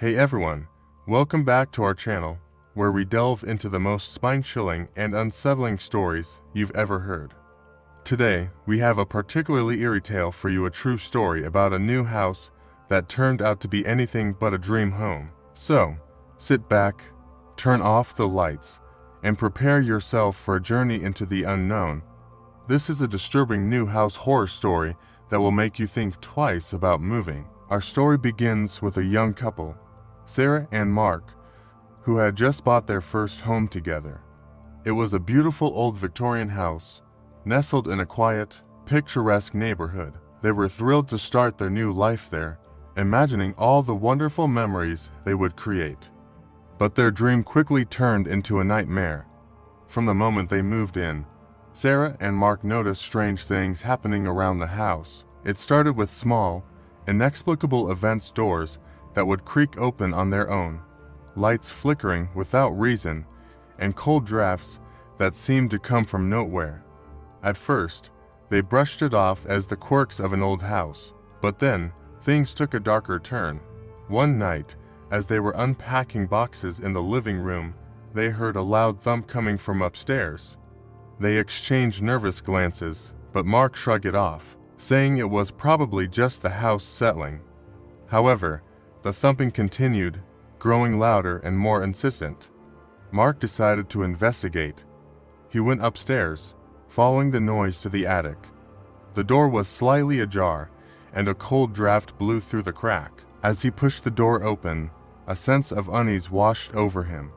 Hey everyone, welcome back to our channel, where we delve into the most spine-chilling and unsettling stories you've ever heard. Today, we have a particularly eerie tale for you, a true story about a new house that turned out to be anything but a dream home. So, sit back, turn off the lights, and prepare yourself for a journey into the unknown. This is a disturbing new house horror story that will make you think twice about moving. Our story begins with a young couple, Sarah and Mark, who had just bought their first home together. It was a beautiful old Victorian house, nestled in a quiet, picturesque neighborhood. They were thrilled to start their new life there, imagining all the wonderful memories they would create. But their dream quickly turned into a nightmare. From the moment they moved in, Sarah and Mark noticed strange things happening around the house. It started with small, inexplicable events: doors that would creak open on their own, lights flickering without reason, and cold drafts that seemed to come from nowhere. At first, they brushed it off as the quirks of an old house, but then things took a darker turn. One night, as they were unpacking boxes in the living room, they heard a loud thump coming from upstairs. They exchanged nervous glances, but Mark shrugged it off, saying it was probably just the house settling. However, the thumping continued, growing louder and more insistent. Mark decided to investigate. He went upstairs, following the noise to the attic. The door was slightly ajar, and a cold draft blew through the crack. As he pushed the door open, a sense of unease washed over him.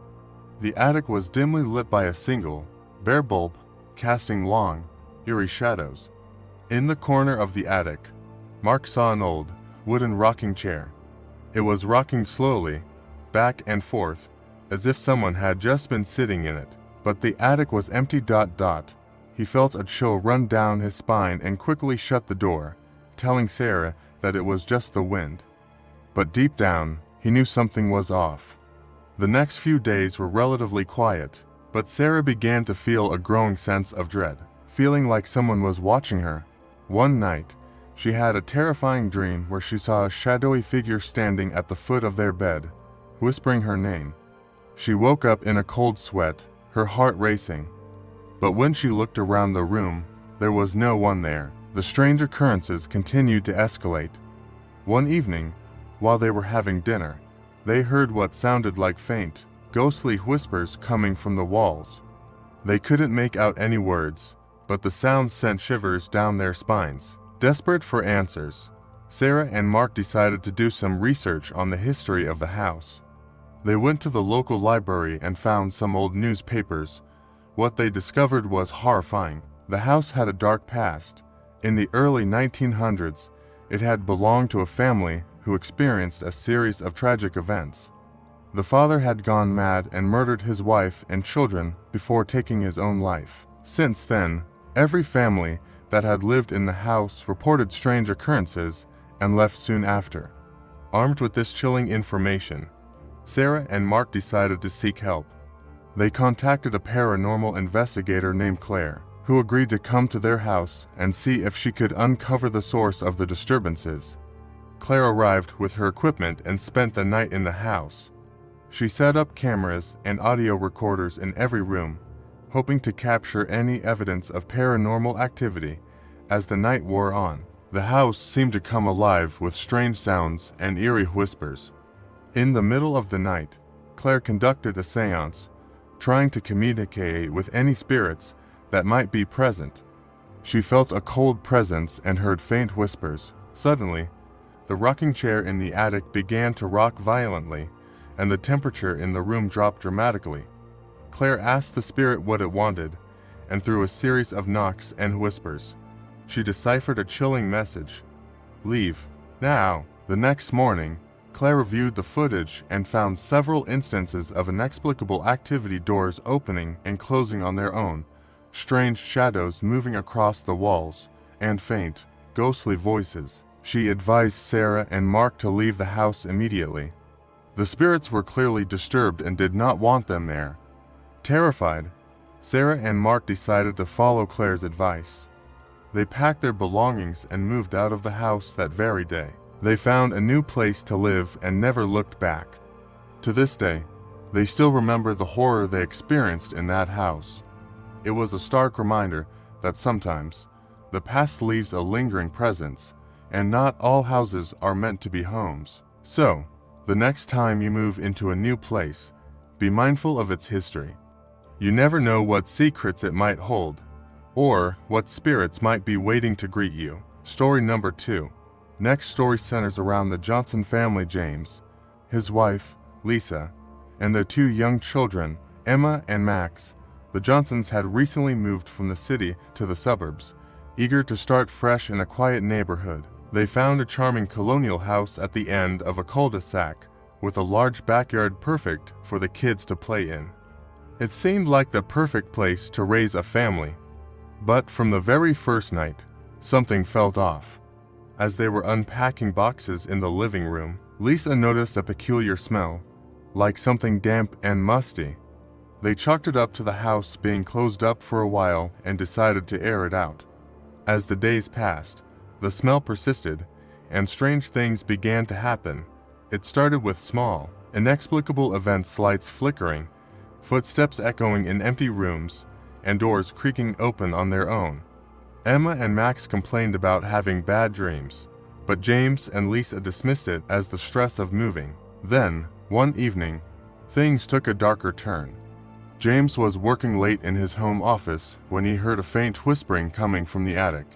The attic was dimly lit by a single, bare bulb, casting long, eerie shadows. In the corner of the attic, Mark saw an old, wooden rocking chair. It was rocking slowly, back and forth, as if someone had just been sitting in it. But the attic was empty. He felt a chill run down his spine and quickly shut the door, telling Sarah that it was just the wind. But deep down, he knew something was off. The next few days were relatively quiet, but Sarah began to feel a growing sense of dread, feeling like someone was watching her. One night, she had a terrifying dream where she saw a shadowy figure standing at the foot of their bed, whispering her name. She woke up in a cold sweat, her heart racing. But when she looked around the room, there was no one there. The strange occurrences continued to escalate. One evening, while they were having dinner, they heard what sounded like faint, ghostly whispers coming from the walls. They couldn't make out any words, but the sound sent shivers down their spines. Desperate for answers, Sarah and Mark decided to do some research on the history of the house. They went to the local library and found some old newspapers. What they discovered was horrifying. The house had a dark past. In the early 1900s, it had belonged to a family who experienced a series of tragic events. The father had gone mad and murdered his wife and children before taking his own life. Since then, every family that had lived in the house reported strange occurrences and left soon after. Armed with this chilling information, Sarah and Mark decided to seek help. They contacted a paranormal investigator named Claire, who agreed to come to their house and see if she could uncover the source of the disturbances. Claire arrived with her equipment and spent the night in the house. She set up cameras and audio recorders in every room, hoping to capture any evidence of paranormal activity. As the night wore on, the house seemed to come alive with strange sounds and eerie whispers. In the middle of the night, Claire conducted a seance, trying to communicate with any spirits that might be present. She felt a cold presence and heard faint whispers. Suddenly, the rocking chair in the attic began to rock violently, and the temperature in the room dropped dramatically. Claire asked the spirit what it wanted, and through a series of knocks and whispers, she deciphered a chilling message: "Leave, now." The next morning, Claire reviewed the footage and found several instances of inexplicable activity: doors opening and closing on their own, strange shadows moving across the walls, and faint, ghostly voices. She advised Sarah and Mark to leave the house immediately. The spirits were clearly disturbed and did not want them there. Terrified, Sarah and Mark decided to follow Claire's advice. They packed their belongings and moved out of the house that very day. They found a new place to live and never looked back. To this day, they still remember the horror they experienced in that house. It was a stark reminder that sometimes the past leaves a lingering presence, and not all houses are meant to be homes. So, the next time you move into a new place, be mindful of its history. You never know what secrets it might hold, or what spirits might be waiting to greet you. Story number 2. Next story centers around the Johnson family: James, his wife, Lisa, and their 2 young children, Emma and Max. The Johnsons had recently moved from the city to the suburbs, eager to start fresh in a quiet neighborhood. They found a charming colonial house at the end of a cul-de-sac, with a large backyard perfect for the kids to play in. It seemed like the perfect place to raise a family. But from the very first night, something felt off. As they were unpacking boxes in the living room, Lisa noticed a peculiar smell, like something damp and musty. They chalked it up to the house being closed up for a while and decided to air it out. As the days passed, the smell persisted, and strange things began to happen. It started with small, inexplicable events: lights flickering, footsteps echoing in empty rooms, and doors creaking open on their own. Emma and Max complained about having bad dreams, but James and Lisa dismissed it as the stress of moving. Then, one evening, things took a darker turn. James was working late in his home office when he heard a faint whispering coming from the attic.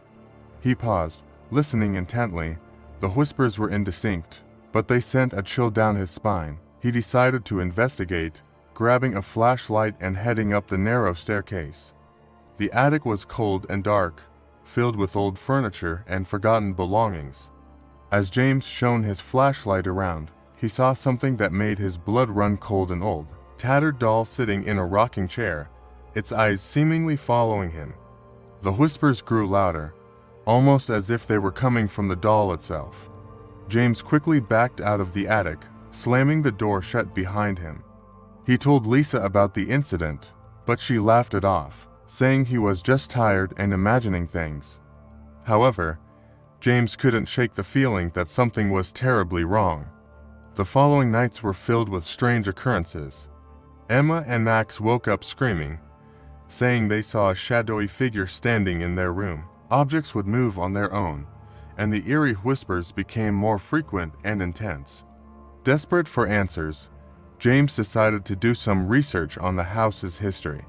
He paused, listening intently. The whispers were indistinct, but they sent a chill down his spine. He decided to investigate, grabbing a flashlight and heading up the narrow staircase. The attic was cold and dark, filled with old furniture and forgotten belongings. As James shone his flashlight around, he saw something that made his blood run cold: an old, tattered doll sitting in a rocking chair, its eyes seemingly following him. The whispers grew louder, almost as if they were coming from the doll itself. James quickly backed out of the attic, slamming the door shut behind him. He told Lisa about the incident, but she laughed it off, saying he was just tired and imagining things. However, James couldn't shake the feeling that something was terribly wrong. The following nights were filled with strange occurrences. Emma and Max woke up screaming, saying they saw a shadowy figure standing in their room. Objects would move on their own, and the eerie whispers became more frequent and intense. Desperate for answers, James decided to do some research on the house's history.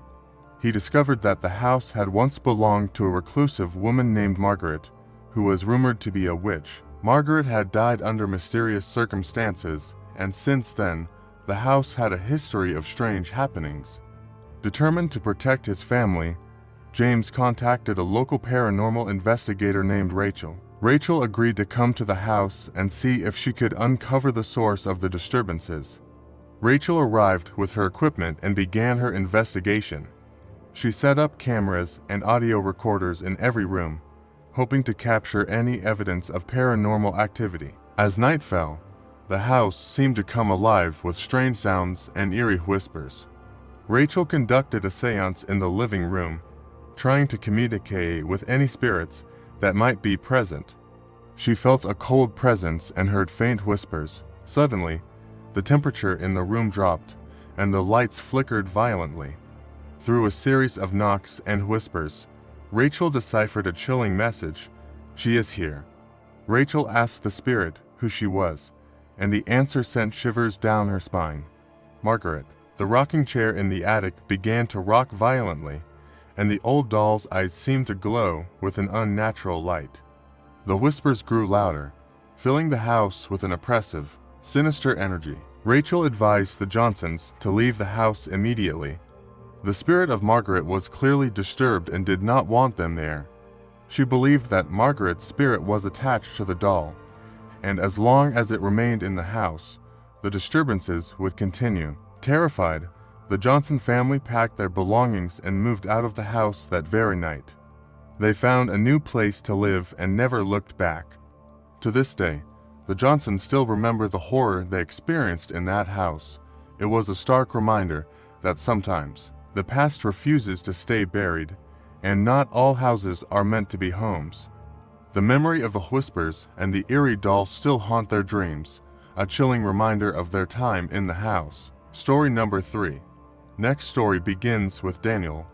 He discovered that the house had once belonged to a reclusive woman named Margaret, who was rumored to be a witch. Margaret had died under mysterious circumstances, and since then, the house had a history of strange happenings. Determined to protect his family, James contacted a local paranormal investigator named Rachel. Rachel agreed to come to the house and see if she could uncover the source of the disturbances. Rachel arrived with her equipment and began her investigation. She set up cameras and audio recorders in every room, hoping to capture any evidence of paranormal activity. As night fell, the house seemed to come alive with strange sounds and eerie whispers. Rachel conducted a seance in the living room, trying to communicate with any spirits that might be present. She felt a cold presence and heard faint whispers. Suddenly, the temperature in the room dropped, and the lights flickered violently. Through a series of knocks and whispers, Rachel deciphered a chilling message: "She is here." Rachel asked the spirit who she was, and the answer sent shivers down her spine. Margaret. The rocking chair in the attic began to rock violently, and the old doll's eyes seemed to glow with an unnatural light. The whispers grew louder, filling the house with an oppressive, sinister energy. Rachel advised the Johnsons to leave the house immediately. The spirit of Margaret was clearly disturbed and did not want them there. She believed that Margaret's spirit was attached to the doll, and as long as it remained in the house, the disturbances would continue. Terrified, the Johnson family packed their belongings and moved out of the house that very night. They found a new place to live and never looked back. To this day, the Johnsons still remember the horror they experienced in that house. It was a stark reminder that sometimes the past refuses to stay buried, and not all houses are meant to be homes. The memory of the whispers and the eerie doll still haunt their dreams, a chilling reminder of their time in the house. Story number 3. Next story begins with Daniel,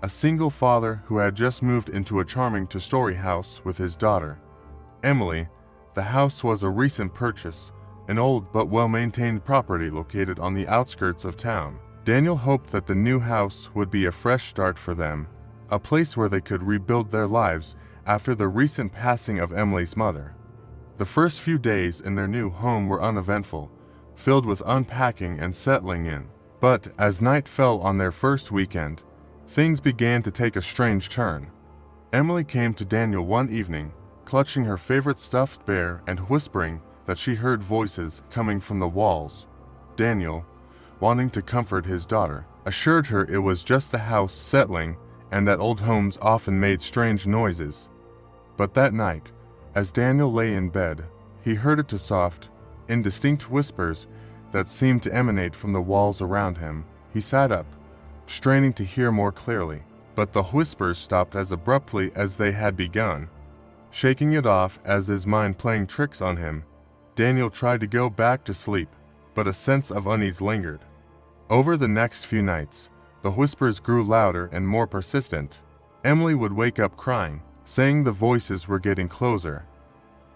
a single father who had just moved into a charming two-story house with his daughter, Emily. The house was a recent purchase, an old but well-maintained property located on the outskirts of town. Daniel hoped that the new house would be a fresh start for them, a place where they could rebuild their lives after the recent passing of Emily's mother. The first few days in their new home were uneventful, filled with unpacking and settling in. But as night fell on their first weekend, things began to take a strange turn. Emily came to Daniel one evening, clutching her favorite stuffed bear and whispering that she heard voices coming from the walls. Daniel, wanting to comfort his daughter, assured her it was just the house settling and that old homes often made strange noises. But that night, as Daniel lay in bed, he heard it to soft, indistinct whispers that seemed to emanate from the walls around him. He sat up, straining to hear more clearly, but the whispers stopped as abruptly as they had begun. Shaking it off as his mind playing tricks on him, Daniel tried to go back to sleep, but a sense of unease lingered. Over the next few nights, the whispers grew louder and more persistent. Emily would wake up crying, saying the voices were getting closer.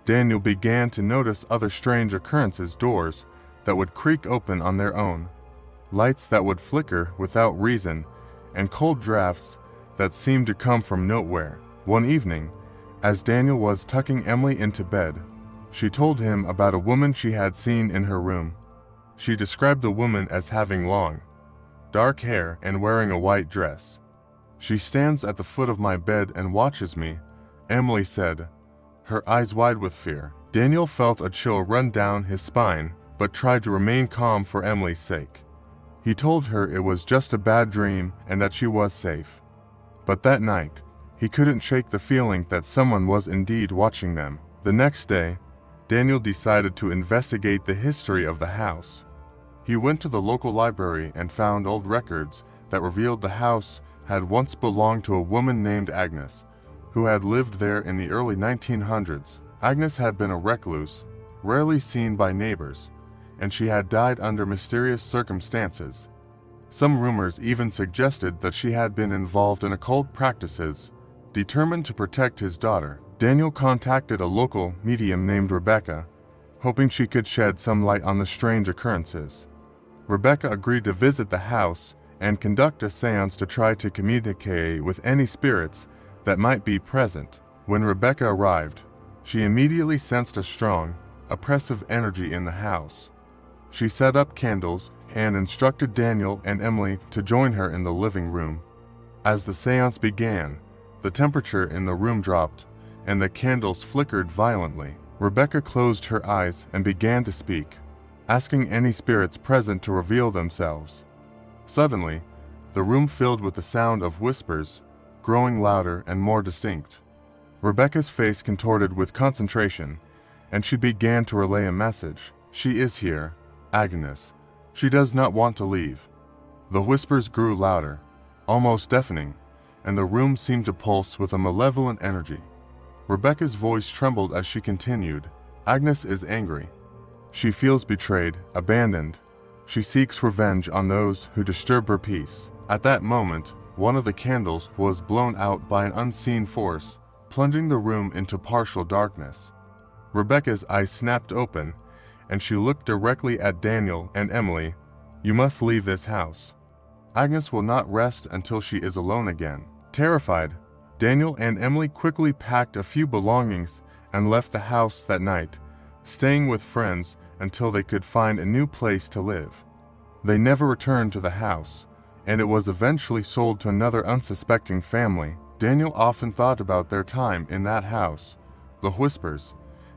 Daniel began to notice other strange occurrences: doors that would creak open on their own, lights that would flicker without reason, and cold drafts that seemed to come from nowhere. One evening, as Daniel was tucking Emily into bed, she told him about a woman she had seen in her room. She described the woman as having long, dark hair and wearing a white dress. "She stands at the foot of my bed and watches me," Emily said, her eyes wide with fear. Daniel felt a chill run down his spine, but tried to remain calm for Emily's sake. He told her it was just a bad dream and that she was safe. But that night, he couldn't shake the feeling that someone was indeed watching them. The next day, Daniel decided to investigate the history of the house. He went to the local library and found old records that revealed the house had once belonged to a woman named Agnes, who had lived there in the early 1900s. Agnes had been a recluse, rarely seen by neighbors, and she had died under mysterious circumstances. Some rumors even suggested that she had been involved in occult practices. Determined to protect his daughter, Daniel contacted a local medium named Rebecca, hoping she could shed some light on the strange occurrences. Rebecca agreed to visit the house and conduct a seance to try to communicate with any spirits that might be present. When Rebecca arrived, she immediately sensed a strong, oppressive energy in the house. She set up candles and instructed Daniel and Emily to join her in the living room. As the seance began, the temperature in the room dropped, and the candles flickered violently. Rebecca closed her eyes and began to speak, asking any spirits present to reveal themselves. Suddenly, the room filled with the sound of whispers, growing louder and more distinct. Rebecca's face contorted with concentration, and she began to relay a message. "She is here, Agnes. She does not want to leave." The whispers grew louder, almost deafening, and the room seemed to pulse with a malevolent energy. Rebecca's voice trembled as she continued, "Agnes is angry. She feels betrayed, abandoned. She seeks revenge on those who disturb her peace." At that moment, one of the candles was blown out by an unseen force, plunging the room into partial darkness. Rebecca's eyes snapped open, and she looked directly at Daniel and Emily. "You must leave this house. Agnes will not rest until she is alone again." Terrified, Daniel and Emily quickly packed a few belongings and left the house that night, staying with friends until they could find a new place to live. They never returned to the house, and it was eventually sold to another unsuspecting family. Daniel often thought about their time in that house, the whispers,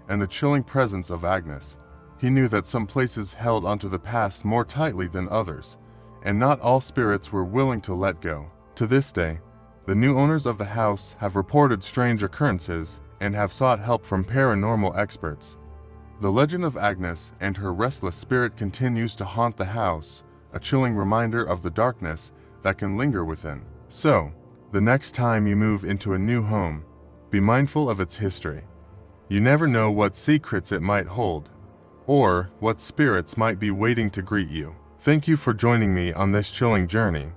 and the chilling presence of Agnes. He knew that some places held onto the past more tightly than others, and not all spirits were willing to let go. To this day, the new owners of the house have reported strange occurrences and have sought help from paranormal experts. The legend of Agnes and her restless spirit continues to haunt the house, a chilling reminder of the darkness that can linger within. So, the next time you move into a new home, be mindful of its history. You never know what secrets it might hold, or what spirits might be waiting to greet you. Thank you for joining me on this chilling journey.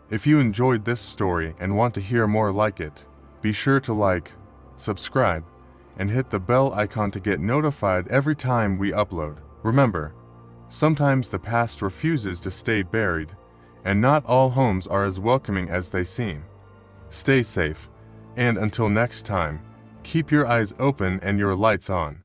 If you enjoyed this story and want to hear more like it, be sure to like, subscribe, and hit the bell icon to get notified every time we upload. Remember, sometimes the past refuses to stay buried, and not all homes are as welcoming as they seem. Stay safe, and until next time, keep your eyes open and your lights on.